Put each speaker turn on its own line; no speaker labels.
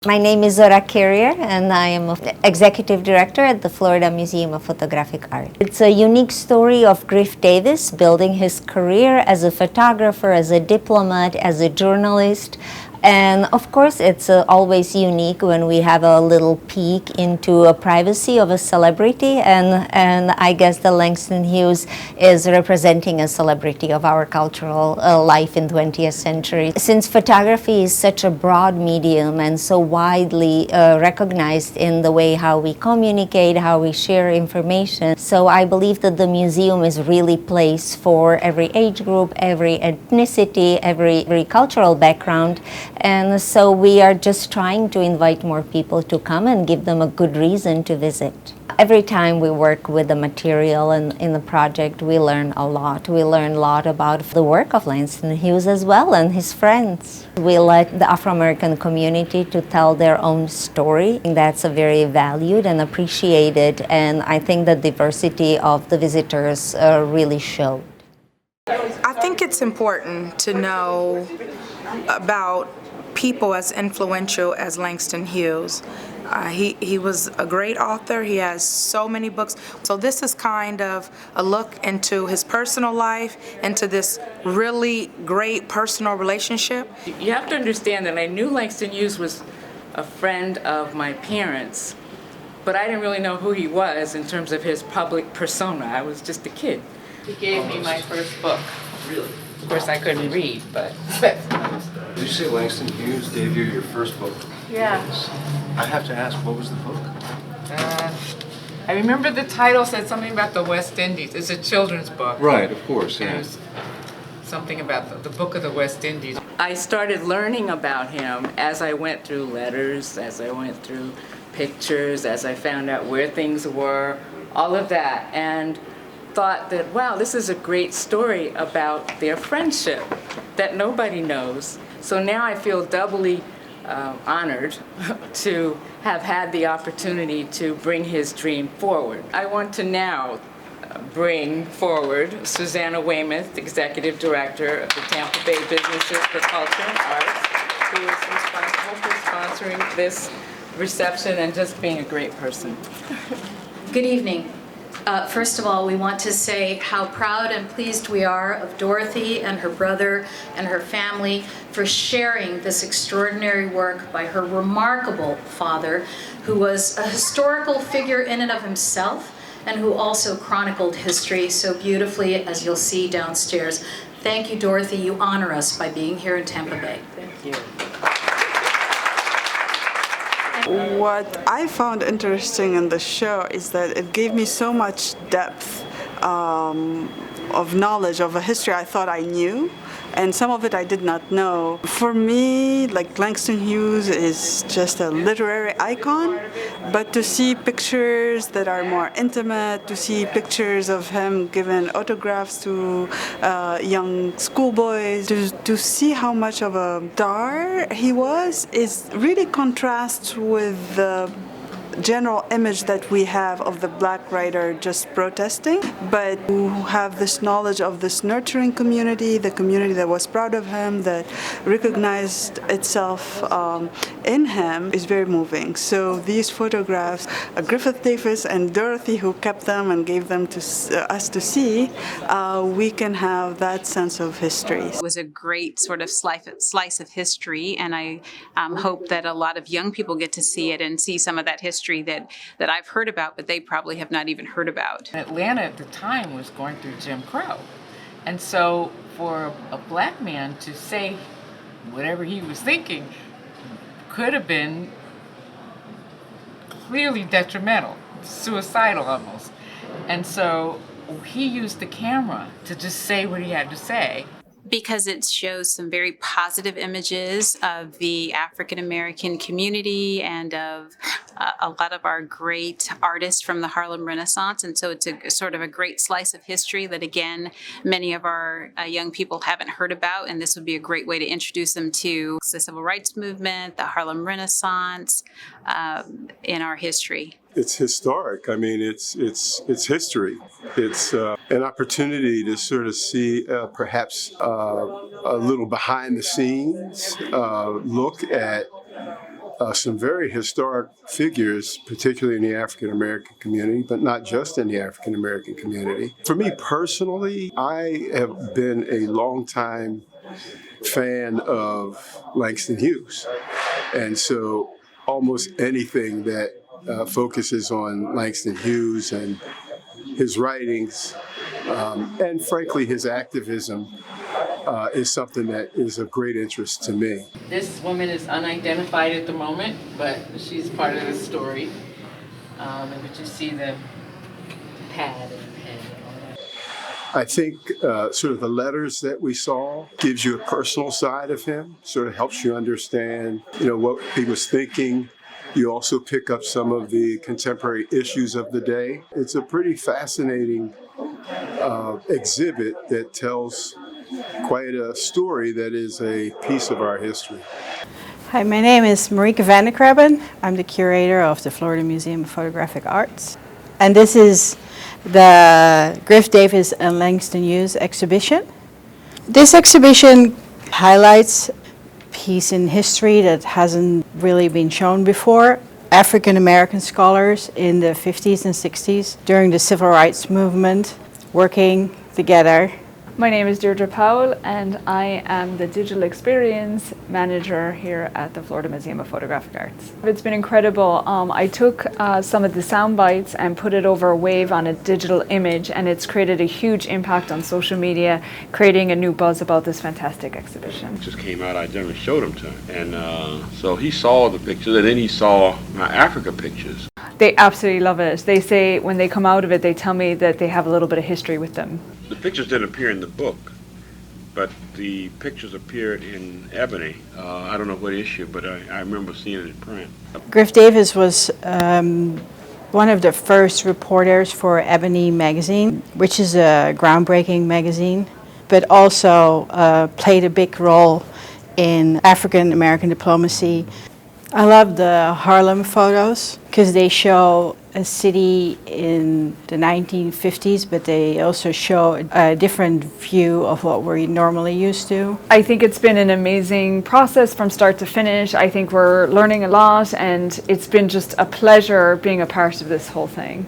My name is Zora Carrier, and I am Executive Director at the Florida Museum of Photographic Art. It's a unique story of Griff Davis building his career as a photographer, as a diplomat, as a journalist. And of course, it's always unique when we have a little peek into a privacy of a celebrity, and I guess the Langston Hughes is representing a celebrity of our cultural life in 20th century. Since photography is such a broad medium and so widely recognized in the way how we communicate, how we share information, so I believe that the museum is really place for every age group, every ethnicity, every cultural background. And so we are just trying to invite more people to come and give them a good reason to visit. Every time we work with the material and in the project, we learn a lot. We learn a lot about the work of Langston Hughes as well and his friends. We let the Afro-American community to tell their own story. That's a very valued and appreciated, and I think the diversity of the visitors really showed.
I think it's important to know about people as influential as Langston Hughes. He was a great author. He has so many books. So this is kind of a look into his personal life, into this really great personal relationship.
You have to understand that I knew Langston Hughes was a friend of my parents, but I didn't really know who he was in terms of his public persona. I was just a kid. He gave me my first book.
Really?
Of course, I couldn't read, but...
Did you say Langston Hughes gave you your first book?
Yeah.
I have to ask, what was the book?
I remember the title said something about the West Indies. It's a children's book.
Right, of course,
And it
yeah.
was something about the Book of the West Indies. I started learning about him as I went through letters, as I went through pictures, as I found out where things were, all of that, and thought that, wow, this is a great story about their friendship that nobody knows. So now I feel doubly honored to have had the opportunity to bring his dream forward. I want to now bring forward Susanna Weymouth, Executive Director of the Tampa Bay Businesses for Culture and Arts, who is responsible for sponsoring this reception and just being a great person.
Good evening. First of all, we want to say how proud and pleased we are of Dorothy and her brother and her family for sharing this extraordinary work by her remarkable father, who was a historical figure in and of himself and who also chronicled history so beautifully, as you'll see downstairs. Thank you, Dorothy. You honor us by being here in Tampa Bay.
Thank you.
What I found interesting in the show is that it gave me so much depth of knowledge of a history I thought I knew, and some of it I did not know. For me, like, Langston Hughes is just a literary icon, but to see pictures that are more intimate, to see pictures of him giving autographs to young schoolboys, to see how much of a star he was, is really contrasts with the general image that we have of the black writer just protesting, but who have this knowledge of this nurturing community, the community that was proud of him, that recognized itself in him, is very moving. So these photographs, Griffith Davis and Dorothy, who kept them and gave them to us to see, we can have that sense of history.
It was a great sort of slice of history, and I hope that a lot of young people get to see it and see some of that history that I've heard about, but they probably have not even heard about.
Atlanta at the time was going through Jim Crow. And so for a black man to say whatever he was thinking could have been clearly detrimental, suicidal almost. And so he used the camera to just say what he had to say.
Because it shows some very positive images of the African American community and of a lot of our great artists from the Harlem Renaissance. And so it's a sort of a great slice of history that, again, many of our young people haven't heard about. And this would be a great way to introduce them to the Civil Rights Movement, the Harlem Renaissance, in our history.
It's historic. I mean, it's history. It's an opportunity to sort of see perhaps a little behind the scenes look at some very historic figures, particularly in the African American community, but not just in the African American community. For me personally, I have been a longtime fan of Langston Hughes. And so almost anything that focuses on Langston Hughes and his writings, and frankly his activism, is something that is of great interest to me.
This woman is unidentified at the moment, but she's part of the story. But you see the pad and pen and all that.
I think sort of the letters that we saw gives you a personal side of him, sort of helps you understand, what he was thinking. You also pick up some of the contemporary issues of the day. It's a pretty fascinating exhibit that tells quite a story that is a piece of our history.
Hi, my name is Marieke van der Krabben. I'm the curator of the Florida Museum of Photographic Arts. And this is the Griff Davis-Langston Hughes exhibition. This exhibition highlights a piece in history that hasn't really been shown before. African American scholars in the 50s and 60s during the civil rights movement working together.
My name is Deirdre Powell and I am the Digital Experience Manager here at the Florida Museum of Photographic Arts. It's been incredible. I took some of the sound bites and put it over a wave on a digital image, and it's created a huge impact on social media, creating a new buzz about this fantastic exhibition.
Just came out, I never showed him to him. And so he saw the pictures, and then he saw my Africa pictures.
They absolutely love it. They say when they come out of it, they tell me that they have a little bit of history with them.
The pictures didn't appear in the book, but the pictures appeared in Ebony. I don't know what issue, but I remember seeing it in print.
Griff Davis was one of the first reporters for Ebony magazine, which is a groundbreaking magazine, but also played a big role in African American diplomacy. I love the Harlem photos because they show a city in the 1950s, but they also show a different view of what we're normally used to.
I think it's been an amazing process from start to finish. I think we're learning a lot, and it's been just a pleasure being a part of this whole thing.